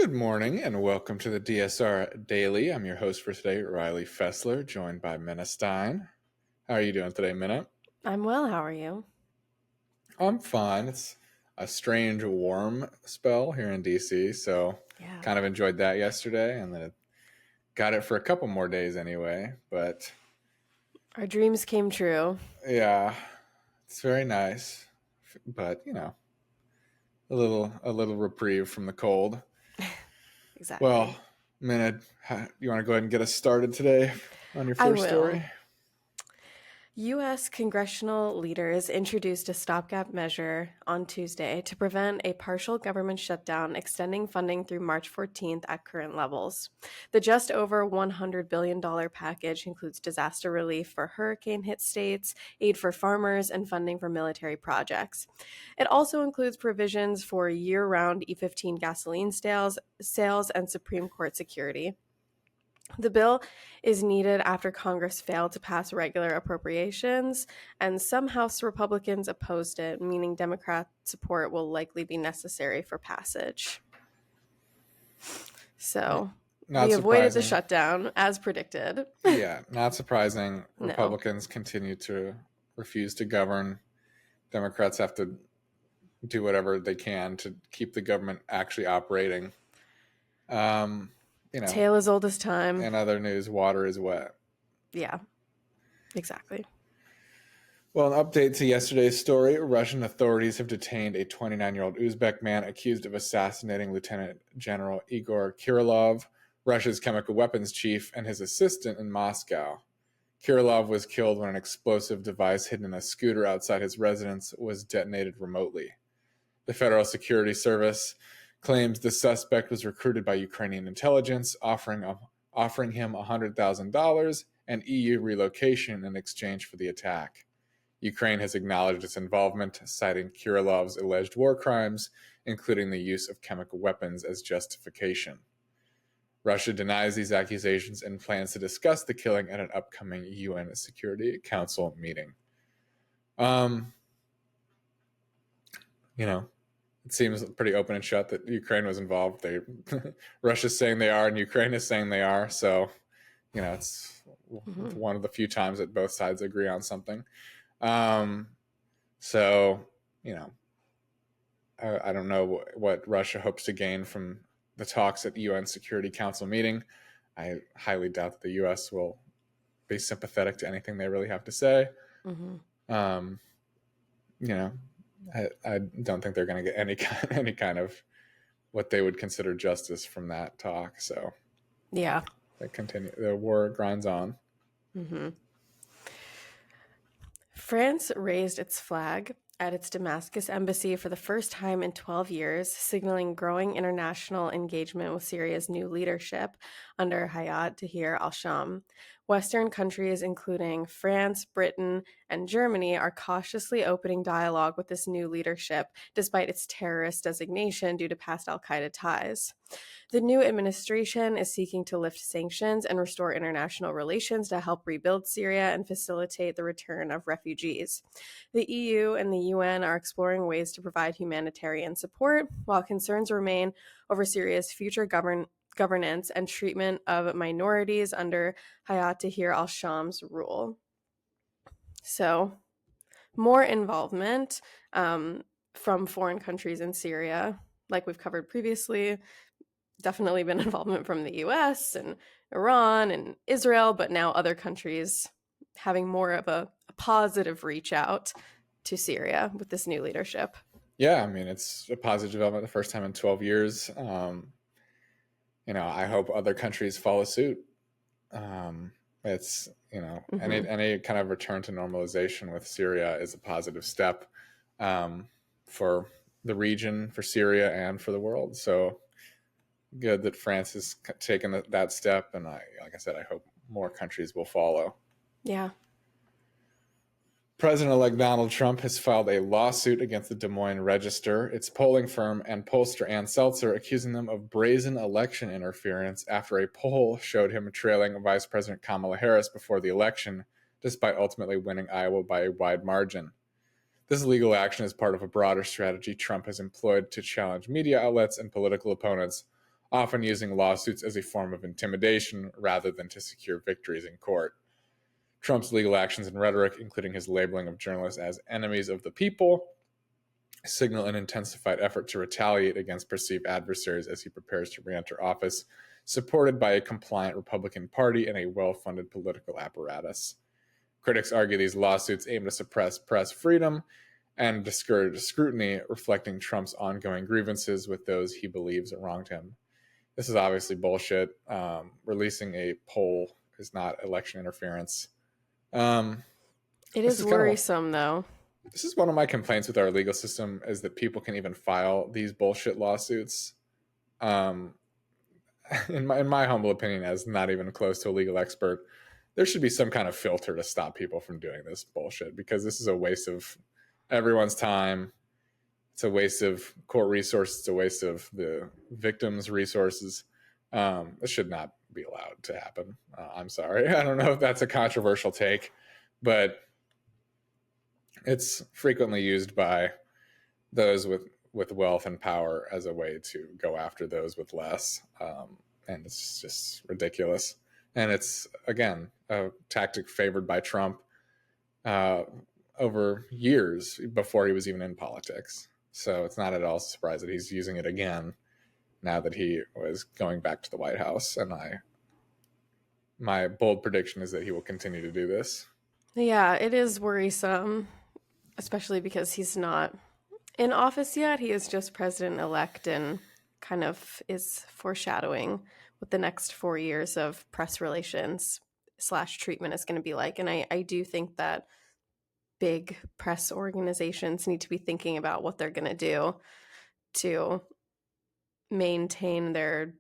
Good morning and welcome to the DSR Daily. I'm your host for today, Riley Fessler, joined by Minna Stein. How are you doing today, Minna? I'm well. How are you? I'm fine. It's a strange warm spell here in DC, so Yeah. kind of enjoyed that yesterday, and then it got it for a couple more days anyway. But Our dreams came true. yeah, it's very nice. But a little reprieve from the cold. Exactly. Well, Minna, you want to go ahead and get us started today on your I first will. story? U.S. congressional leaders introduced a stopgap measure on Tuesday to prevent a partial government shutdown, extending funding through March 14th at current levels. The just over $100 billion package includes disaster relief for hurricane hit states, aid for farmers, and funding for military projects. It also includes provisions for year round E15 gasoline sales, and Supreme Court security. The bill is needed after Congress failed to pass regular appropriations, and some House Republicans opposed it, meaning Democrat support will likely be necessary for passage. So, Not we avoided the surprising. shutdown as predicted. Yeah, not surprising. No. Republicans continue to refuse to govern. Democrats have to do whatever they can to keep the government actually operating. Um, you know, Tale as old as time. in other news, water is wet. Yeah, exactly. Well, an update to yesterday's story. Russian authorities have detained a 29-year-old Uzbek man accused of assassinating Lieutenant General Igor Kirilov, Russia's chemical weapons chief, and his assistant in Moscow. Kirilov was killed when an explosive device hidden in a scooter outside his residence was detonated remotely. The Federal Security Service claims the suspect was recruited by Ukrainian intelligence, offering him $100,000 and EU relocation in exchange for the attack. Ukraine has acknowledged its involvement, citing Kirilov's alleged war crimes, including the use of chemical weapons, as justification. Russia denies these accusations and plans to discuss the killing at an upcoming UN Security Council meeting. It seems pretty open and shut that Ukraine was involved. Russia's saying they are, and Ukraine is saying they are. So, it's one of the few times that both sides agree on something. So, I don't know what Russia hopes to gain from the talks at the UN Security Council meeting. I highly doubt that the U.S. will be sympathetic to anything they really have to say. Mm-hmm. I don't think they're going to get any kind of what they would consider justice from that talk. So, Yeah. the war grinds on. Mm-hmm. France raised its flag at its Damascus embassy for the first time in 12 years, signaling growing international engagement with Syria's new leadership under Hayat Tahrir al-Sham. Western countries, including France, Britain, and Germany, are cautiously opening dialogue with this new leadership, despite its terrorist designation due to past al-Qaeda ties. The new administration is seeking to lift sanctions and restore international relations to help rebuild Syria and facilitate the return of refugees. The EU and the UN are exploring ways to provide humanitarian support, while concerns remain over Syria's future governance and treatment of minorities under Hayat Tahrir al-Sham's rule. So, more involvement from foreign countries in Syria, like we've covered previously. Definitely been involvement from the US and Iran and Israel, but now other countries having more of a positive reach out to Syria with this new leadership. Yeah, I mean, it's a positive development the first time in 12 years. I hope other countries follow suit. It's, any kind of return to normalization with Syria is a positive step for the region, for Syria, and for the world. So good that France has taken that step. And like I said, I hope more countries will follow. Yeah. President-elect Donald Trump has filed a lawsuit against the Des Moines Register, its polling firm, and pollster Ann Seltzer, accusing them of brazen election interference after a poll showed him trailing Vice President Kamala Harris before the election, despite ultimately winning Iowa by a wide margin. This legal action is part of a broader strategy Trump has employed to challenge media outlets and political opponents often using lawsuits as a form of intimidation rather than to secure victories in court. Trump's legal actions and rhetoric, including his labeling of journalists as enemies of the people, signal an intensified effort to retaliate against perceived adversaries as he prepares to re-enter office, supported by a compliant Republican Party and a well-funded political apparatus. Critics argue these lawsuits aim to suppress press freedom and discourage scrutiny, reflecting Trump's ongoing grievances with those he believes wronged him. This is obviously bullshit. Releasing a poll is not election interference. It is worrisome, though. This is one of my complaints with our legal system, is that people can even file these bullshit lawsuits. In my humble opinion, as not even close to a legal expert, there should be some kind of filter to stop people from doing this bullshit, because this is a waste of everyone's time. It's a waste of court resources. It's a waste of the victims' resources. This should not be allowed to happen. I'm sorry. I don't know if that's a controversial take, but it's frequently used by those with wealth and power as a way to go after those with less. And it's just ridiculous. And it's, again, a tactic favored by Trump over years before he was even in politics. So it's not at all a surprise that he's using it again now that he was going back to the White House. And my bold prediction is that he will continue to do this. Yeah, it is worrisome, especially because he's not in office yet. He is just president-elect and kind of is foreshadowing what the next 4 years of press relations / treatment is going to be like. And I do think that big press organizations need to be thinking about what they're going to do to maintain their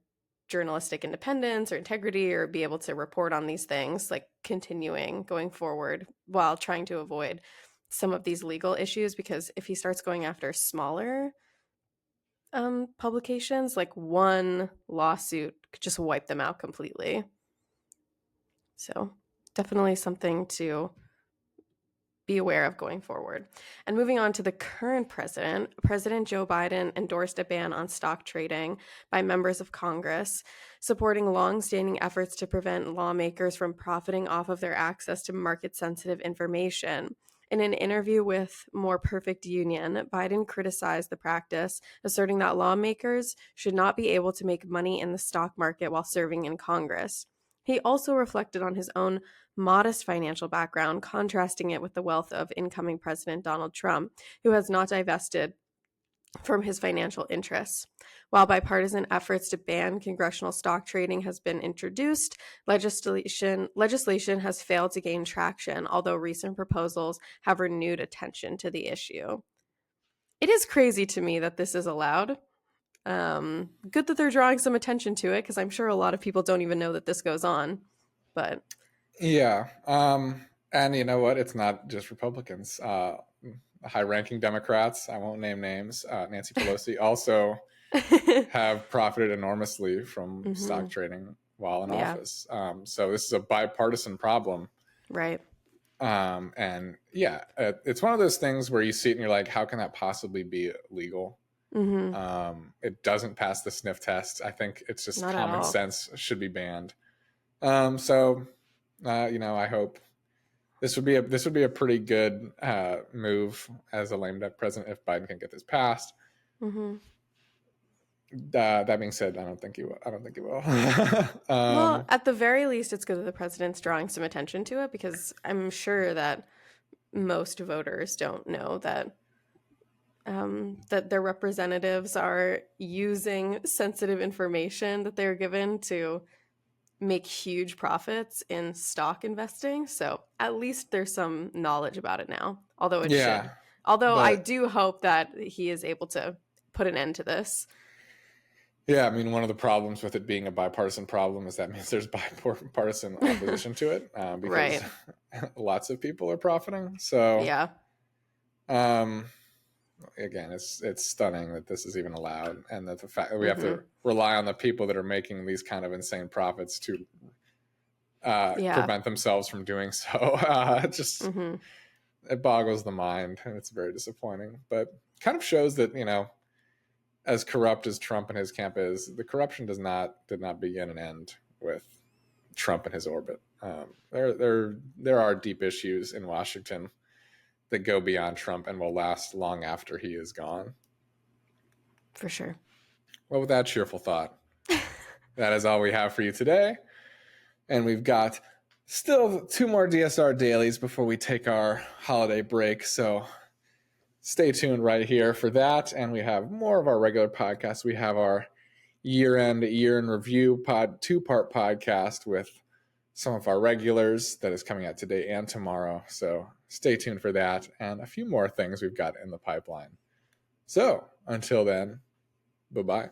journalistic independence or integrity, or be able to report on these things, like continuing going forward while trying to avoid some of these legal issues. Because if he starts going after smaller publications, like one lawsuit could just wipe them out completely. So definitely something to be aware of going forward. And moving on to the current president, President Joe Biden endorsed a ban on stock trading by members of Congress, supporting long-standing efforts to prevent lawmakers from profiting off of their access to market-sensitive information. In an interview with More Perfect Union, Biden criticized the practice, asserting that lawmakers should not be able to make money in the stock market while serving in Congress. He also reflected on his own modest financial background, contrasting it with the wealth of incoming President Donald Trump, who has not divested from his financial interests. While bipartisan efforts to ban congressional stock trading has been introduced, legislation has failed to gain traction, although recent proposals have renewed attention to the issue. It is crazy to me that this is allowed. Good that they're drawing some attention to it, because I'm sure a lot of people don't even know that this goes on. But yeah, and you know what? It's not just Republicans. High-ranking Democrats, I won't name names, Nancy Pelosi, also have profited enormously from stock trading while in office. So this is a bipartisan problem. Right. And yeah, it's one of those things where you see it and you're like, how can that possibly be legal? It doesn't pass the sniff test. I think it's just Not common sense should be banned. So I hope this would be a pretty good move as a lame duck president if Biden can get this passed. That being said, I don't think he will. Well, at the very least, it's good that the president's drawing some attention to it, because I'm sure that most voters don't know that that their representatives are using sensitive information that they're given to make huge profits in stock investing. So at least there's some knowledge about it now, although it should. Although I do hope that he is able to put an end to this. Yeah, I mean, one of the problems with it being a bipartisan problem is that means there's bipartisan opposition to it, because lots of people are profiting. So yeah. Again, it's stunning that this is even allowed, and that the fact that we have to rely on the people that are making these kind of insane profits to prevent themselves from doing so. It boggles the mind, and it's very disappointing. But kind of shows that as corrupt as Trump and his camp is, the corruption did not begin and end with Trump and his orbit. There are deep issues in Washington that go beyond Trump and will last long after he is gone. For sure. Well, with that cheerful thought, that is all we have for you today. And we've got still 2 more DSR dailies before we take our holiday break. So stay tuned right here for that. And we have more of our regular podcasts. We have our year in review 2-part podcast with some of our regulars that is coming out today and tomorrow. So stay tuned for that and a few more things we've got in the pipeline. So until then, bye-bye.